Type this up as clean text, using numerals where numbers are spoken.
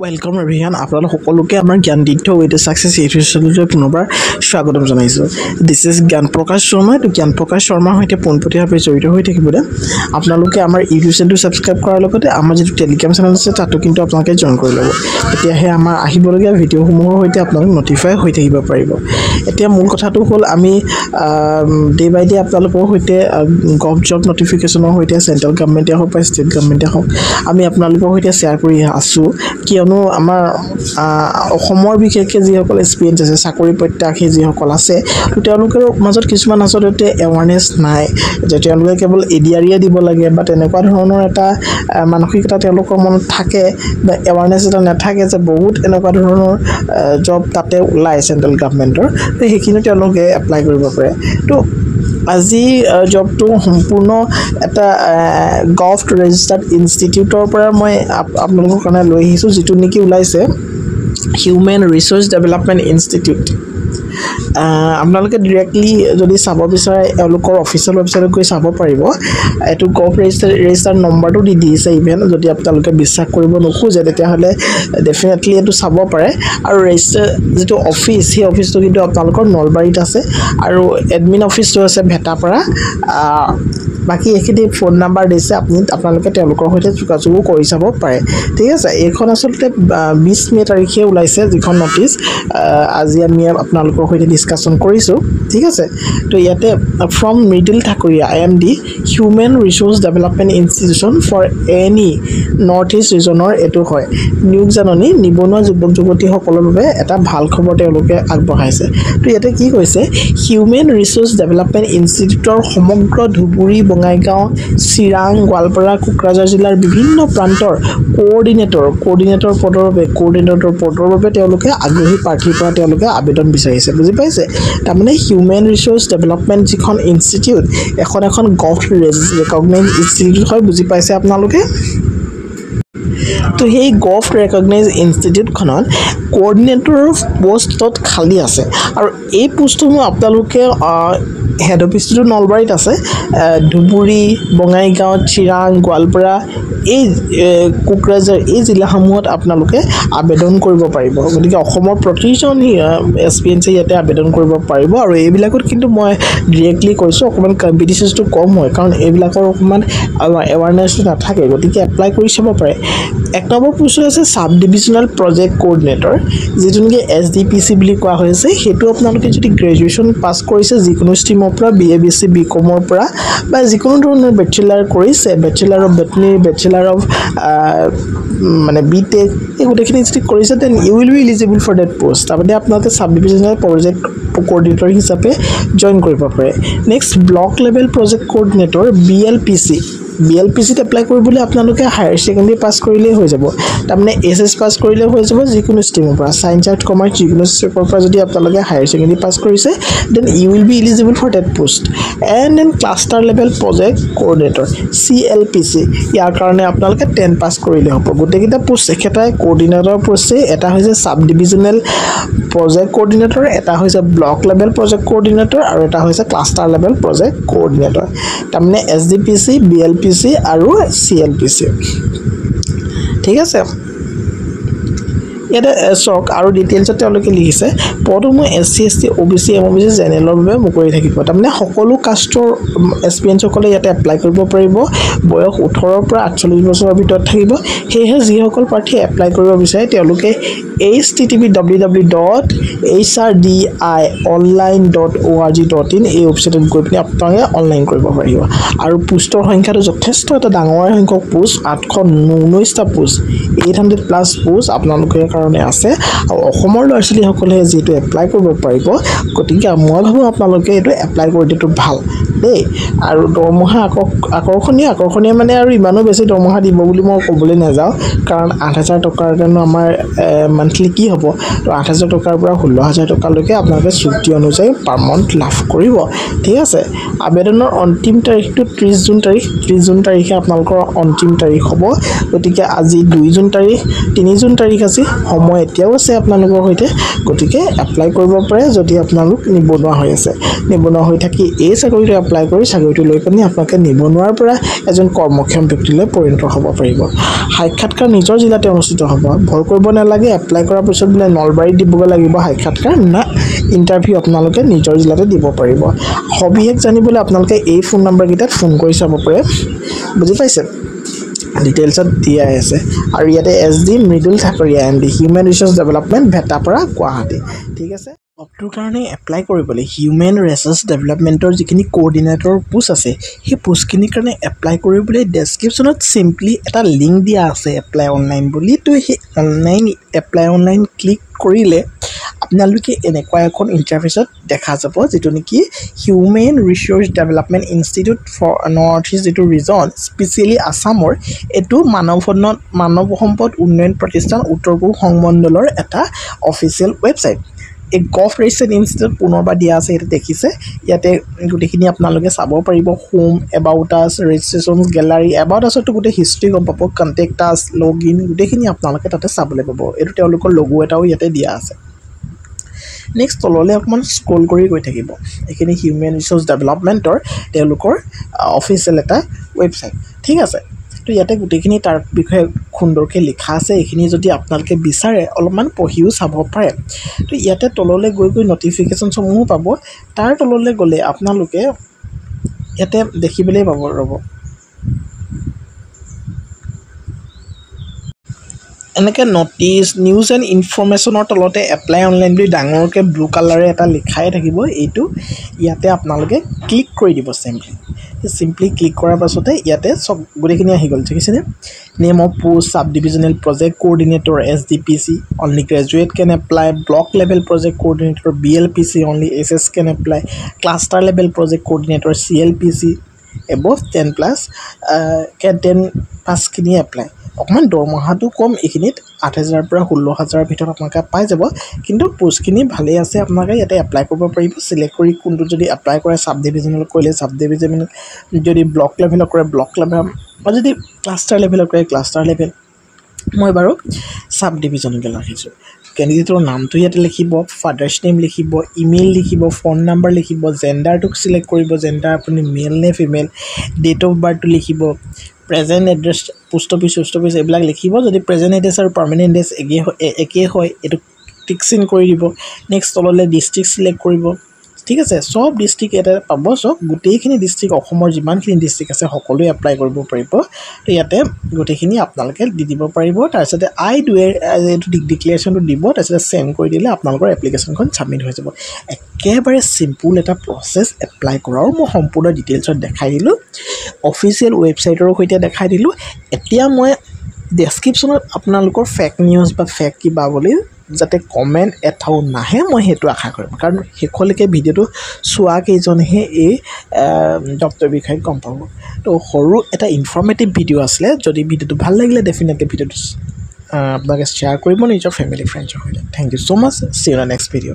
welcome everyone আপোনালোক সকলোকে আমাৰ জ্ঞানতীৰ্থ উইথ সাকসেস ইউটিউব চেনেললৈ পুনৰবাৰ স্বাগতম জনাইছোঁ দিস ইজ জ্ঞান প্ৰকাশ শৰ্মা তো জ্ঞান প্ৰকাশ শৰ্মাৰ সৈতে পোনপটীয়াভাৱে জড়িত হৈ থাকিবলৈ আপোনালোকে আমাৰ ইউটিউব চেনেলটো সাবস্ক্ৰাইব কৰাৰ লগতে আমাৰ যিটো টেলিগ্ৰাম চেনেল আছে তাতো কিন্তু আপোনালোকে জয়েন কৰি ল'ব তেতিয়াহে আমাৰ আহিবলগীয়া ভিডিঅ'সমূহৰ সৈতে আপোনালোক নটিফাই হৈ থাকিব পাৰিব এতিয়া মূল কথাটো হ'ল আমি ডে বাই ডে আপোনালোকৰ সৈতে গভ জব নটিফিকেশ্যনৰ সৈতে চেণ্ট্ৰেল গভৰ্ণমেণ্টে হওক বা ষ্টেট গভৰ্ণমেণ্টে হওক আমি আপোনালোকৰ সৈতে শ্বেয়াৰ কৰি আছোঁ কিয়নো আমাৰ অসমৰ বিশেষকৈ যিসকল এক্সপিৰিয়েঞ্চ আছে চাকৰি প্ৰত্যাশী যিসকল আছে তো তেওঁলোকৰ মাজত কিছুমান আচলতে এৱাৰনেছ নাই যে তেওঁলোকে কেৱল এডিআৰিয়ে দিব লাগে বা তেনেকুৱা ধৰণৰ এটা মানসিকতা তেওঁলোকৰ মনত থাকে বা এৱাৰনেছ এটা নাথাকে যে বহুত এনেকুৱা ধৰণৰ জব তাতে ওলাই চেণ্ট্ৰেল গভৰ্ণমেণ্টৰ তো সেইখিনি তেওঁলোকে এপ্লাই কৰিব পাৰে তো আজি জবটো সম্পূৰ্ণ এটা গভ ৰেজিষ্টাৰ্ড ইনষ্টিটিউটৰ পৰা মই আপোনালোকৰ কাৰণে লৈ আহিছোঁ যিটো নেকি ওলাইছে হিউমেন ৰিচোৰ্চ ডেভেলপমেণ্ট ইনষ্টিটিউট আপোনালোকে ডিৰেক্টলি যদি চাব বিচাৰে এওঁলোকৰ অফিচিয়েল ৱেবছাইটত গৈ চাব পাৰিব এইটো গভ ৰেজিষ্টাৰ্ড নম্বৰটো দি দিছে ইভেন যদি আপোনালোকে বিশ্বাস কৰিব নোখোজে তেতিয়াহ'লে ডেফিনেটলি এইটো চাব পাৰে আৰু ৰেজিষ্টাৰ যিটো অফিচ সেই অফিচটো কিন্তু আপোনালোকৰ নলবাৰীত আছে আৰু এডমিন অফিচটো আছে ভেটাপাৰা বাকি এইখিনি ফোন নাম্বাৰ দিছে আপোনালোকে তেওঁলোকৰ সৈতে যোগাযোগ কৰি চাব পাৰে ঠিক আছে এইখন আচলতে 20 মে তাৰিখে ওলাইছে যিখন নটিচ আজি আমি আপোনালোকৰ সৈতে ডিসকাশন কৰিছোঁ ঠিক আছে তো ইয়াতে from Mridul Thakuria IMD human resource development institution for any north east ৰিজনৰ এটো হয় নিয়োগ জাননী নিবনুৱা যুৱক যুৱতীসকলৰ বাবে এটা ভাল খবৰ তেওঁলোকে আগবঢ়াইছে তো ইয়াতে কি কৈছে হিউমেন ৰিচোৰ্চ ডেভেলপমেণ্ট ইনষ্টিটিউটৰ সমগ্ৰ ধুবুৰী বঙাইগাঁও চিৰাং গোৱালপাৰা কোকৰাঝাৰ জিলাৰ বিভিন্ন প্ৰান্তৰ কোঅৰ্ডিনেটৰ পদৰ বাবে তেওঁলোকে আগ্ৰহী প্ৰাৰ্থীৰ পৰা তেওঁলোকে আবেদন বিচাৰিছে বুজি পাইছে তাৰমানে হিউমেন ৰিচোৰ্চ ডেভেলপমেণ্ট যিখন ইনষ্টিটিউট এখন গভ ৰেকগনাইজ ইনষ্টিটিউট হয় বুজি পাইছে আপোনালোকে তো সেই গভ ৰেকগনাইজ ইনষ্টিটিউটখনত কোঅৰ্ডিনেটৰৰ পোষ্টত খালী আছে আৰু এই পোষ্টসমূহ আপোনালোকে হেড অফিচটো নলবাৰীত আছে ধুবুৰী বঙাইগাঁও চিৰাং গোৱালপাৰা এই কোকৰাঝাৰ এই জিলাসমূহত আপোনালোকে আবেদন কৰিব পাৰিব গতিকে অসমৰ প্ৰতিজন এক্সপিৰিয়েঞ্চে ইয়াতে আবেদন কৰিব পাৰিব আৰু এইবিলাকত কিন্তু মই ডিৰেক্টলি কৈছোঁ অকণমান কম্পিটিশ্যনটো কম হয় কাৰণ এইবিলাকৰ অকণমান এৱাৰনেছটো নাথাকে গতিকে এপ্লাই কৰি চাব পাৰে 1 নম্বৰ পোষ্ট আছে সাব ডিভিজনেল প্ৰজেক্ট কোঅৰ্ডিনেটৰ যিটো নেকি SDPC বুলি কোৱা হৈছে সেইটো আপোনালোকে যদি গ্ৰেজুৱেশ্যন পাছ কৰিছে যিকোনো ষ্ট্ৰীমৰ পৰা BA BSc BCom পৰা বা যিকোনো ধৰণৰ বেচেলাৰ কৰিছে bachelor of veterinary bachelor of মানে BTech এই গোটেইখিনি যদি কৰিছে then you will be eligible for that post তাৰপৰা আপোনালোকে সাব ডিভিজনেল প্ৰজেক্ট কোঅৰ্ডিনেটৰ হিচাপে জয়েন কৰিব পাৰে next block level project coordinator BLPCত এপ্লাই কৰিবলৈ আপোনালোকে হায়াৰ সেকেন্ডাৰী পাছ কৰিলেই হৈ যাব তাৰমানে SS পাছ কৰিলে হৈ যাব যিকোনো ষ্ট্ৰীমৰ পৰা সায়েন্স আৰ্ট কমাৰ্চ যিকোনো ষ্ট্ৰীমৰ পৰা যদি আপোনালোকে হায়াৰ সেকেন্ডাৰী পাছ কৰিছে then you will be eligible for that post and then cluster level project coordinator CLPC ইয়াৰ কাৰণে আপোনালোকে 10 পাছ কৰিলে হ'ব গোটেইকেইটা পোষ্ট একেটাই কোঅৰ্ডিনেটৰ পোষ্টে এটা হৈছে সাব ডিভিজনেল প্ৰজেক্ট কোঅৰ্ডিনেটৰ এটা হৈছে ব্লক লেভেল প্ৰজেক্ট কোঅৰ্ডিনেটৰ আৰু এটা হৈছে ক্লাষ্টাৰ লেভেল প্ৰজেক্ট কোঅৰ্ডিনেটৰ তাৰমানে SDPC BLPC আৰু CLPC ঠিক আছে ইয়াতে চক আৰু ডিটেইলছত তেওঁলোকে লিখিছে পদসমূহ SC ST OBC MOBC জেনেৰেলৰ বাবে মুকলি থাকিব তাৰমানে সকলো কাষ্টৰ এক্সপিৰিয়েঞ্চসকলে ইয়াতে এপ্লাই কৰিব পাৰিব বয়স 18 পৰা 48 বছৰৰ ভিতৰত থাকিব সেয়েহে যিসকল প্ৰাৰ্থী এপ্লাই কৰিব বিচাৰে তেওঁলোকে http://www.hrdionline.org.in এই ৱেবছাইটত গৈ পিনে আপোনালোকে অনলাইন কৰিব পাৰিব আৰু পোষ্টৰ সংখ্যাটো যথেষ্ট এটা ডাঙৰ সংখ্যক পোষ্ট 819টা পোষ্ট 800 প্লাছ পোষ্ট আপোনালোকে কাৰণে আছে আৰু অসমৰ ল'ৰা-ছোৱালীসকলে যেটো এপ্লাই কৰিব পাৰিব গতিকে মই ভাবো আপোনালোকে এটো এপ্লাই কৰি দিটো ভাল দেই আৰু দৰমহা আকৰ্ষণীয় মানে আৰু ইমানো বেছি দৰমহা দিব বুলি মই ক'বলৈ নাযাওঁ কাৰণ 8000 টকাৰ কাৰণে আমাৰ মান্থলি কি হ'ব তো 8000 টকাৰ পৰা 16000 টকালৈকে আপোনালোকে চুক্তি অনুযায়ী পাৰ মান্থ লাভ কৰিব ঠিক আছে আবেদনৰ অন্তিম তাৰিখটো 30 জুন তাৰিখে আপোনালোকৰ অন্তিম তাৰিখ হ'ব গতিকে আজি 2 জুন তাৰিখ 3 জুন তাৰিখ আজি সময় এতিয়াও আছে আপোনালোকৰ হৈতে গতিকে এপ্লাই কৰিব পাৰে যদি আপোনালোক নিবনুৱা হৈ আছে নিবনুৱা হৈ থাকি এই চাকৰিটো এপ্লাই কৰি চাকৰিটো লৈ পানি আপোনালোকে নিবনুৱাৰ পৰা এজন কৰ্মক্ষম ব্যক্তিলৈ পৰিণত হ'ব পাৰিব সাক্ষাৎকাৰ নিজৰ জিলাতে অনুষ্ঠিত হ'ব ভয় কৰিব নালাগে এপ্লাই কৰাৰ পিছত বোলে নলবাৰী দিবগৈ লাগিব সাক্ষাৎকাৰ না ইন্টাৰভিউ আপোনালোকে নিজৰ জিলাতে দিব পাৰিব সবিশেষ জানিবলৈ আপোনালোকে এই ফোন নম্বৰ কিটাত ফোন কৰি চাব পাৰে বুজি পাইছে ডিটেইলছত দিয়া আছে আৰু ইয়াতে SD Mridul Thakuria MD human resource development Bhetapara Guwahati ঠিক আছে জবটোৰ কাৰণে এপ্লাই কৰিবলৈ হিউমেন ৰিসোৰ্স ডেভেলপমেন্টৰ যিখিনি কোঅৰ্ডিনেটৰ পোষ্ট আছে সেই পোষ্টখিনিৰ কাৰণে এপ্লাই কৰিবলৈ ডেছক্ৰিপশ্যনত সিম্পলি এটা লিংক দিয়া আছে এপ্লাই অনলাইন বুলি তো সেই অনলাইন এপ্লাই অনলাইন ক্লিক কৰিলে আপোনালোকে এনেকুৱা এখন ইন্টাৰফেচত দেখা যাব যেটো নেকি human resource development institute for north east যেটো ৰিজন স্পেচিয়ালি আসামৰ এটো মানৱ সম্পদ উন্নয়ন প্ৰতিষ্ঠান উত্তৰ পূব সংমণ্ডলৰ এটা অফিচিয়েল ৱেবছাইট এই গভ ৰেজিষ্টাৰ্ড ইনষ্টিটিউট পুনৰবাৰ দিয়া আছে এটা দেখিছে ইয়াতে গুটেখিনি আপোনালোকে চাব পাৰিব হোম এবাউট আস ৰেজিষ্ট্ৰেচন গ্যালাৰী এবাউট আসটো গুটে হিষ্ট্ৰি গম পাব কন্টেক্ট আস লগইন গুটেখিনি আপোনালোকে তাতে চাবলৈ পাব এটো তেওঁলোকৰ লোগো এটাও ইয়াতে দিয়া আছে নেক্সট তললে অকমান স্ক্ৰল কৰি গৈ থাকিব এখিনি হিউমেন ৰিসোৰ্স ডেভেলপমেন্টৰ তেওঁলোকৰ অফিচিয়েল এটা ৱেবছাইট ঠিক আছে তো ইয়াতে গুটেখিনি তাৰ বিষয়ে খুন্দৰকে লিখা আছে এখিনি যদি আপোনালোকে বিচাৰে অলপমান পঢ়িও চাব পাৰে তো ইয়াতে তললে গৈ নটিফিকেশন সমূহ পাব তাৰ তললে গলে আপোনালোকে ইয়াতে দেখিবলৈ পাব ৰব এনেকে নোটিস নিউজ এন্ড ইনফৰমেশনৰ তলতে এপ্লাই অনলাইন বুলি ডাঙৰকে ব্লু কালাৰে এটা লিখাই থাকিব এইটো ইয়াতে আপোনালোকে ক্লিক কৰি দিব সিম্পলি ক্লিক কৰাৰ পাছতে ইয়াতে সব গুটেখিনি আহি গল ঠিক আছে name of post sub divisional project coordinator SDPC only graduate can apply block level project coordinator BLPC only SS can apply cluster level project coordinator CLPC above 10 plus can 10 pass খিনি apply অকমান দৰমহাটো কম এখিনিত 8000 পৰা 16000 ভিতৰত আপোনাক পাই যাব কিন্তু পোষ্টখিনি ভালে আছে আপোনাক ইয়াতে এপ্লাই কৰিব পাৰিব সিলেক্ট কৰি কোনটো যদি এপ্লাই কৰে সাব ডিভিজনেল কৰিলে সাব ডিভিজনেল যদি ব্লক লেভেল কৰে ব্লক লেভেল বা যদি ক্লাষ্টাৰ লেভেল কৰে ক্লাষ্টাৰ লেভেল মই বাৰু সাব ডিভিজনেল ৰাখিছো ক্যান্ডিডেটৰ নামটো ইয়াতে লিখিব ফাদাৰ্স নেম লিখিব ইমেইল লিখিব ফোন নাম্বাৰ লিখিব জেন্ডাৰটো সিলেক্ট কৰিব জেন্ডাৰ আপুনি মেল নে ফিমেল ডেট অফ বাৰ্থ লিখিব প্ৰেজেন্ট এড্ৰেছ পোষ্ট অফিচ এইবিলাক লিখিব যদি প্ৰেজেন্ট এড্ৰেছ আৰু পাৰ্মানেন্ট এড্ৰেছ একে হয় এটো টিক চিন কৰি দিব নেক্সট তললে ডিস্ট্ৰিক্ট সিলেক্ট কৰিব ঠিক আছে সব ডিস্ট্ৰিক্ট এটা পাব সব গুটেইখিনি ডিস্ট্ৰিক্ট অসমৰ যিমানখিনি ডিস্ট্ৰিক্ট আছে সকলোৱে এপ্লাই কৰিব পাৰিব তো ইয়াতে গুটেইখিনি আপোনালোকে দি দিব পাৰিব তাৰপিছতে আই ডু এটো ডিক্লেৰেশ্যনটো দিব তাৰপিছতে সেন্ড কৰি দিলে আপোনালোকৰ এপ্লিকেশ্যনখন সাবমিট হৈ যাব একেবাৰে সিম্পল এটা প্ৰসেস এপ্লাই কৰাৰ মই সম্পূৰ্ণ ডিটেইলছত দেখাই দিলো অফিচিয়েল ৱেবছাইটৰ হৈতে দেখাই দিলো এতিয়া মই ডেসক্ৰিপশ্যনত আপোনালোকৰ ফেক নিউজ বা ফেক কিবা বুলি যাতে কমেন্ট এটাও নাহে মই হেতু আশা কৰিম কাৰণ হেখলৈকে ভিডিওটো চোৱা কেইজনহে এই ডক্টৰ বিষয়ে গম পাব তো সৰু এটা ইনফৰমেটিভ ভিডিও আছিল যদি ভিডিওটো ভাল লাগিলে ডেফিনেটলি ভিডিওটো আপোনালোকে শ্বেয়াৰ কৰিব নিজৰ ফ্যামিলি ফ্ৰেণ্ডছৰ সৈতে thank you so much see you in next video